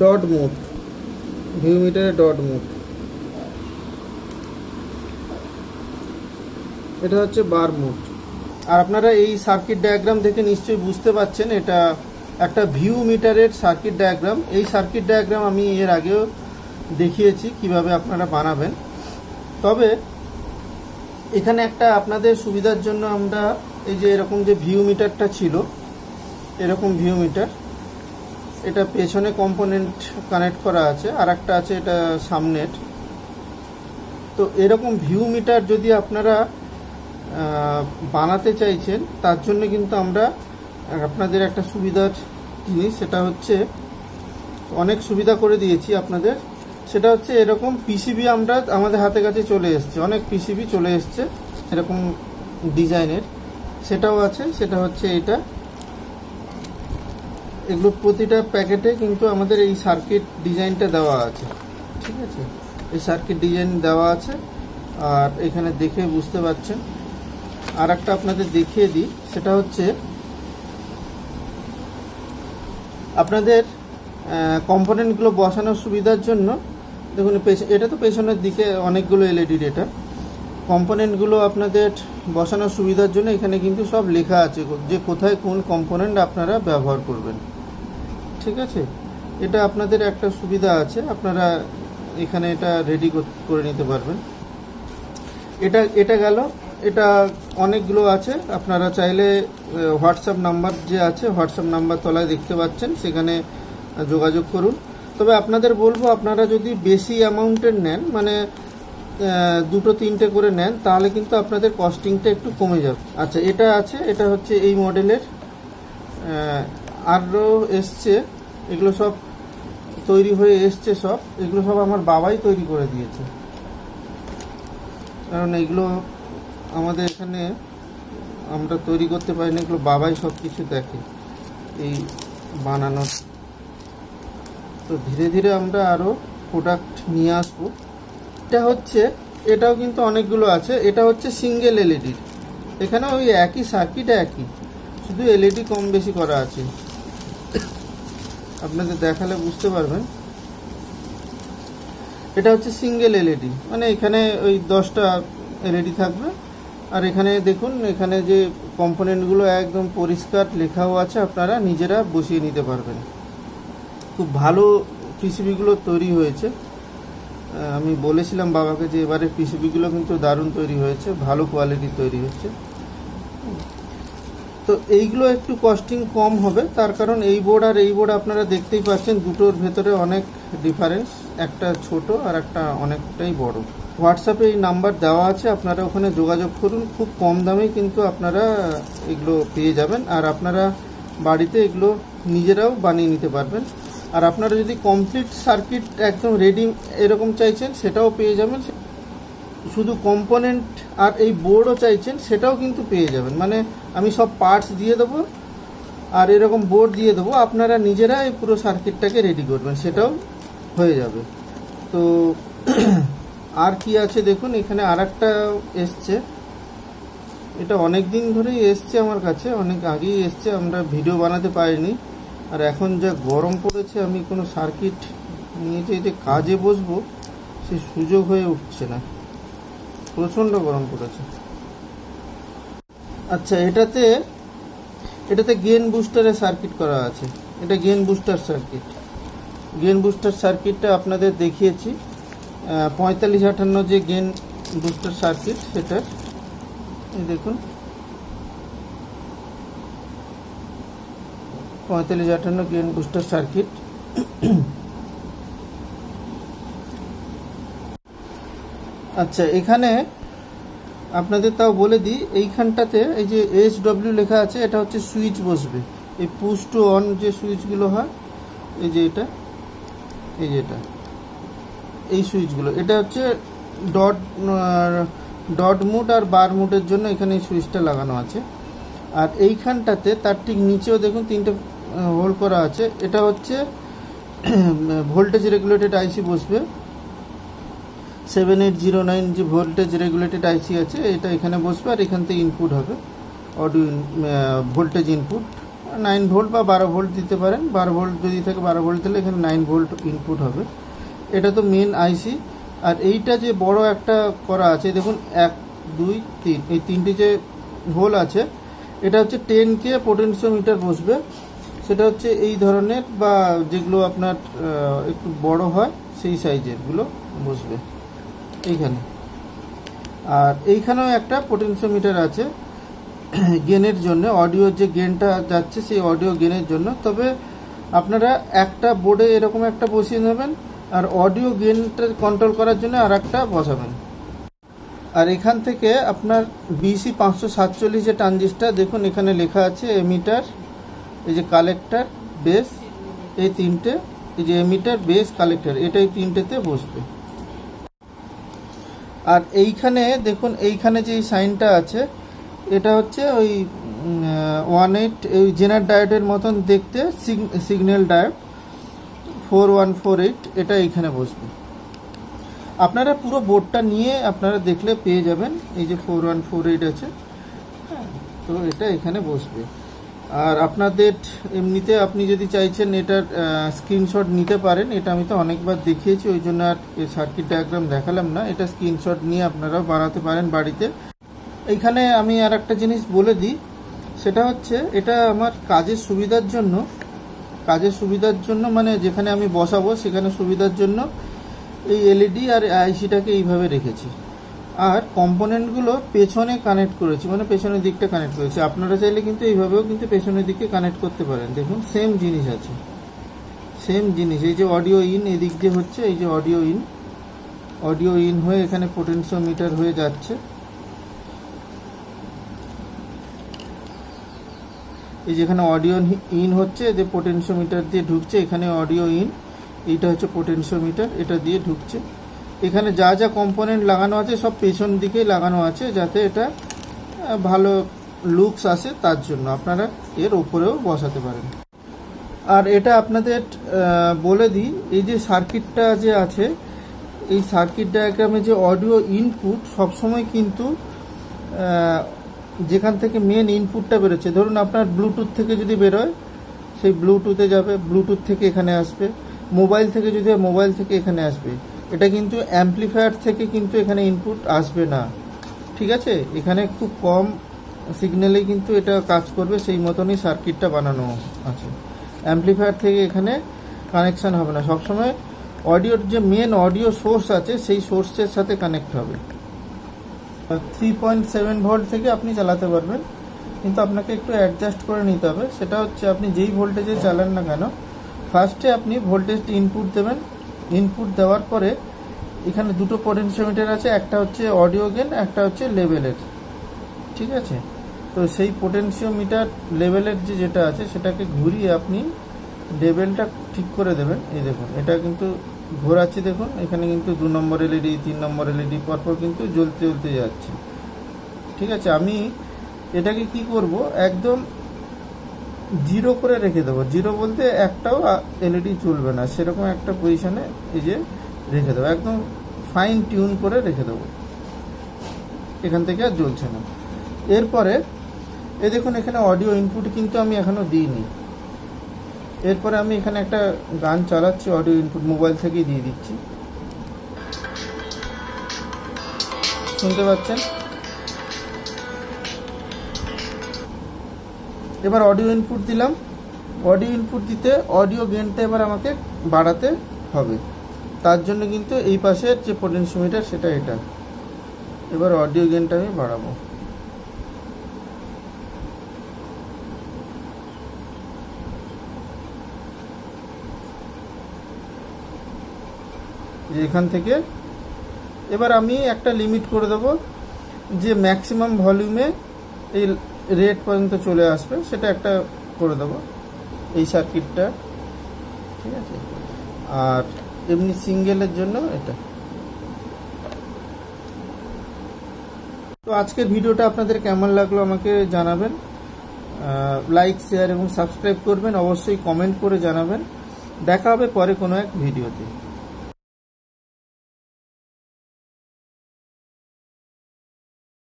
Dot mode, view মিটারের dot mode. এটা হচ্ছে বার মোড। আর আপনারা এই সার্কিট ডায়াগ্রাম দেখে নিশ্চয়ই বুঝতে পারছেন এটা একটা ভিউ মিটারের সার্কিট ডায়াগ্রাম। এই সার্কিট ডায়াগ্রাম আমি এর আগেও দেখিয়েছি কিভাবে আপনারা বানাবেন। তবে এখানে একটা আপনাদের সুবিধার জন্য আমরা এই যে এরকম যে ভিউ মিটারটা ছিল, এরকম ভিউ মিটার, এটা পেছনে কম্পোনেন্ট কানেক্ট করা আছে, আর একটা আছে এটা সামনের। তো এরকম ভিউ মিটার যদি আপনারা বানাতে চাইছেন, তার জন্য কিন্তু আমরা আপনাদের একটা সুবিধার জিনিস, সেটা হচ্ছে অনেক সুবিধা করে দিয়েছি আপনাদের। সেটা হচ্ছে এরকম পিসিবি আমরা আমাদের হাতে কাছে চলে এসছে, অনেক পিসিবি চলে এসছে এরকম ডিজাইনের, সেটাও আছে। সেটা হচ্ছে এটা, এগুলো প্রতিটা প্যাকেটে কিন্তু আমাদের এই সার্কিট ডিজাইনটা দেওয়া আছে, ঠিক আছে? এই সার্কিট ডিজাইন দেওয়া আছে, আর এখানে দেখে বুঝতে পারছেন। আর একটা আপনাদের দেখিয়ে দিই, সেটা হচ্ছে আপনাদের কম্পোনেন্টগুলো বসানোর সুবিধার জন্য দেখুন, এটা তো পেছনের দিকে অনেকগুলো এলইডির, এটা কম্পোনেন্টগুলো আপনাদের বসানোর সুবিধার জন্য এখানে কিন্তু সব লেখা আছে যে কোথায় কোন কম্পোনেন্ট আপনারা ব্যবহার করবেন, ঠিক আছে? এটা আপনাদের একটা সুবিধা আছে, আপনারা এখানে এটা রেডি করে নিতে পারবেন। এটা গেল, এটা অনেকগুলো আছে। আপনারা চাইলে হোয়াটসঅ্যাপ নাম্বার যে আছে, হোয়াটসঅ্যাপ নাম্বার তলায় দেখতে পাচ্ছেন, সেখানে যোগাযোগ করুন। তবে আপনাদের বলবো, আপনারা যদি বেশি অ্যামাউন্টের নেন, মানে 2-3টে করে নেন, তাহলে কিন্তু আপনাদের কস্টিংটা একটু কমে যাবে। আচ্ছা, এটা আছে, এটা হচ্ছে এই মডেলের, আরও এসছে, এগুলো সব তৈরি হয়ে এসছে সব। এগুলো সব আমার বাবাই তৈরি করে দিয়েছে, কারণ এগুলো আমাদের এখানে আমরা তৈরি করতে পারি না, এগুলো বাবাই সব কিছু দেখে এই বানানোর। তো ধীরে ধীরে আমরা আরও প্রোডাক্ট নিয়ে আসবো। এটাও কিন্তু অনেকগুলো আছে। এটা হচ্ছে সিঙ্গেল এলইডির, এখানে ওই একই সার্কিট, একই, শুধু এলইডি কম বেশি করা আছে। আপনাদের দেখালে বুঝতে পারবেন। এটা হচ্ছে সিঙ্গেল এলইডি, মানে এখানে ওই 10টা এলইডি থাকবে। আর এখানে দেখুন, এখানে যে কম্পোনেন্টগুলো একদম পরিষ্কার লেখাও আছে, আপনারা নিজেরা বসিয়ে নিতে পারবেন। খুব ভালো পিসিবিগুলো তৈরি হয়েছে। আমি বলেছিলাম বাবাকে যে এবারে পিসিবিগুলো কিন্তু দারুণ তৈরি হয়েছে, ভালো কোয়ালিটির তৈরি হচ্ছে। তো এইগুলো একটু কস্টিং কম হবে, তার কারণ এই বোর্ড আর এই বোর্ড আপনারা দেখতেই পাচ্ছেন, দুটোর ভেতরে অনেক ডিফারেন্স, একটা ছোট আর একটা অনেকটাই বড়। হোয়াটসঅ্যাপে এই নাম্বার দেওয়া আছে, আপনারা ওখানে যোগাযোগ করুন। খুব কম দামেই কিন্তু আপনারা এগুলো পেয়ে যাবেন, আর আপনারা বাড়িতে এগুলো নিজেরাও বানিয়ে নিতে পারবেন। আর আপনারা যদি কমপ্লিট সার্কিট একদম রেডি এরকম চাইছেন, সেটাও পেয়ে যাবেন। শুধু কম্পোনেন্ট আর এই বোর্ডও চাইছেন, সেটাও কিন্তু পেয়ে যাবেন। মানে আমি সব পার্টস দিয়ে দেবো আর এরকম বোর্ড দিয়ে দেবো, আপনারা নিজেরা এই পুরো সার্কিটটাকে রেডি করবেন, সেটাও হয়ে যাবে। তো আর কি আছে দেখুন, এখানে আর একটা এসছে, এটা অনেক দিন ধরেই এসছে আমার কাছে, অনেক আগেই এসছে, আমরা ভিডিও বানাতে পারিনি। আর এখন যা গরম পড়েছে, আমি কোনো সার্কিট নিয়ে যে কাজে বসবো সে সুযোগ হয়ে উঠছে না, প্রচণ্ড গরম পড়েছে। আচ্ছা, এটাতে গেন বুস্টারের সার্কিট করা আছে। এটা gain booster circuit. Gain booster সার্কিটটা আপনাদের দেখিয়েছি, 4558 যে গেন বুস্টার সার্কিট, সেটা দেখুন, 4558 গেন বুস্টার সার্কিট। আচ্ছা, এখানে আপনাদের তাও বলে দিই, এইখানটাতে এই যে SW লেখা আছে, এটা হচ্ছে সুইচ বসবে। এই পুশ টু অন যে সুইচগুলো হয়, এই যে এটা, এই যে এটা, এই সুইচগুলো, এটা হচ্ছে ডট মুড আর বার মুডের জন্য এখানে এই সুইচটা লাগানো আছে। আর এইখানটাতে তার ঠিক নিচেও দেখুন 3টে হোল্ড করা আছে। এটা হচ্ছে ভোল্টেজ রেগুলেটেড আইসি বসবে, 7809 যে ভোল্টেজ রেগুলেটেড আইসি আছে, এটা এখানে বসবে। আর এখান থেকে ইনপুট হবে, অডিও ভোল্টেজ ইনপুট। 9 ভোল্ট বা 12 ভোল্ট দিতে পারেন। 12 ভোল্ট যদি থাকে 12 ভোল্ট দিলে এখানে 9 ভোল্ট ইনপুট হবে। এটা তো মেন আইসি। আর এইটা যে বড় একটা করা আছে দেখুন, 1 2 3, এই তিনটে যে হোল আছে, এটা হচ্ছে 10K পোটেনশিওমিটার বসবে। সেটা হচ্ছে এই ধরনের বা যেগুলো আপনার একটু বড় হয় সেই সাইজেরগুলো বসবে এইখানে। আর এইখানেও একটা পোটেনশিওমিটার আছে গেনের জন্য, অডিওর যে গেনটা যাচ্ছে সেই অডিও গেনের জন্য। তবে আপনারা একটা বোর্ডে এরকম একটা বসিয়ে নেবেন, আর অডিও গেনটা কন্ট্রোল করার জন্য আর একটা বসাবেন। আর এখান থেকে আপনার BC 547 যে ট্রানজিস্টার দেখুন এখানে লেখা আছে এমিটার, এই যে কালেক্টর, বেস, এই তিনটে, এই যে এমিটার, বেস, কালেক্টর, এটাই তিনটেতে বসবে। আর এইখানে দেখুন, এইখানে যে সাইনটা আছে এটা হচ্ছে ওই 18 এই জেনার ডায়োডের মতন দেখতে, সিগন্যাল ডায়োড 4148, এটা এইখানে বসবে। আপনারা পুরো বোর্ডটা নিয়ে আপনারা দেখলে পেয়ে যাবেন, এই যে 4148 আছে, তো এটা এখানে বসবে। আর আপনাদের এমনিতে আপনি যদি চাইছেন এটার স্ক্রিনশট নিতে পারেন, এটা আমি তো অনেকবার দেখিয়েছি, ওই জন্য আর সার্কিট ডায়াগ্রাম দেখালাম না। এটা স্ক্রিনশট নিয়ে আপনারা বানাতে পারেন বাড়িতে। এইখানে আমি আর একটা জিনিস বলে দিই, সেটা হচ্ছে এটা আমার কাজের সুবিধার জন্য মানে যেখানে আমি বসাবো সেখানে সুবিধার জন্য এই এলইডি আর আইসিটাকে এইভাবে রেখেছি। আর কম্পোনেন্টগুলো পেছনে কানেক্ট করেছি, মানে পেছনের দিকটা কানেক্ট করেছি। আপনারা চাইলে কিন্তু এইভাবেও কিন্তু পেছনের দিকে কানেক্ট করতে পারেন। দেখুন সেম জিনিস আছে, সেম জিনিস। এই যে অডিও ইন এদিক দিয়ে হচ্ছে, এই যে অডিও ইন হয়ে এখানে পোটেনশিওমিটার হয়ে যাচ্ছে। এই যেখানে অডিও ইন হচ্ছে, যে পোটেনশিওমিটার দিয়ে ঢুকছে, এখানে অডিও ইন, এইটা হচ্ছে পোটেনশিওমিটার, এটা দিয়ে ঢুকছে। এখানে যা যা কম্পোনেন্ট লাগানো আছে সব পেছন দিকেই লাগানো আছে, যাতে এটা ভালো লুকস আসে, তার জন্য আপনারা এর উপরেও বসাতে পারেন। আর এটা আপনাদের বলে দিই, এই যে সার্কিটটা যে আছে, এই সার্কিট ডায়াগ্রামে যে অডিও ইনপুট সবসময় কিন্তু যেখান থেকে মেন ইনপুটটা বেরোচ্ছে, ধরুন আপনার ব্লুটুথ থেকে যদি বেরোয় সেই ব্লুটুথে যাবে, ব্লুটুথ থেকে এখানে আসবে, মোবাইল থেকে যদি মোবাইল থেকে এখানে আসবে। এটা কিন্তু অ্যাম্পলিফায়ার থেকে কিন্তু এখানে ইনপুট আসবে না, ঠিক আছে? এখানে খুব কম সিগন্যালে কিন্তু এটা কাজ করবে, সেই মতনই সার্কিটটা বানানো আছে। অ্যাম্পলিফায়ার থেকে এখানে কানেকশান হবে না, সবসময় অডিওর যে মেন অডিও সোর্স আছে সেই সোর্সের সাথে কানেক্ট হবে। 3.7 ভোল্ট থেকে আপনি চালাতে পারবেন, কিন্তু আপনাকে একটু অ্যাডজাস্ট করে নিতে হবে। সেটা হচ্ছে আপনি যেই ভোল্টেজে চালান না কেন, ফার্স্টে আপনি ভোল্টেজটি ইনপুট দেবেন। ইনপুট দেওয়ার পরে এখানে দুটো পোটেনশিওমিটার আছে, একটা হচ্ছে অডিও গেন, একটা হচ্ছে লেভেলের, ঠিক আছে? তো সেই পোটেনশিওমিটার লেভেলের যেটা আছে সেটাকে ঘুরিয়ে আপনি লেভেলটা ঠিক করে দেবেন। এই দেখুন এটা কিন্তু ঘোরাচ্ছি, দেখুন এখানে কিন্তু 2 নম্বর এলইডি 3 নম্বর এলইডি পরপর কিন্তু জ্বলতে যাচ্ছে, ঠিক আছে? আমি এটাকে কি করব, একদম 0 করে রেখে দেবো। 0 বলতে একটাও এলইডি চলবে না, সেরকম একটা পজিশনে এই যে রেখে দেবো, একদম ফাইন টিউন করে রেখে দেবো, এখান থেকে আর জ্বলছে না। এরপরে এই দেখুন এখানে অডিও ইনপুট কিন্তু আমি এখনো দিইনি। এরপরে আমি এখানে একটা গান চালাচ্ছি, অডিও ইনপুট মোবাইল থেকেই দিয়ে দিচ্ছি, শুনতে পাচ্ছেন? এবার অডিও ইনপুট দিলাম। অডিও ইনপুট দিতে অডিও গেনটা এবার আমাকে বাড়াতে হবে, তার জন্য কিন্তু এই পাশের যে পোটেনশিওমিটার সেটা এটা, এবার অডিও গেনটা আমি বাড়াবো। এখান থেকে এবার আমি একটা লিমিট করে দেবো, যে ম্যাক্সিমাম ভলিউমে এই রেট পর্যন্ত চলে আসবে, সেটা একটা করে দেবো এই সার্কিটটা, ঠিক আছে? আর এমনি সিঙ্গেলের জন্য এটা। তো আজকের ভিডিওটা আপনাদের কেমন লাগলো আমাকে জানাবেন, লাইক, শেয়ার এবং সাবস্ক্রাইব করবেন, অবশ্যই কমেন্ট করে জানাবেন। দেখা হবে পরে কোনো এক ভিডিওতে।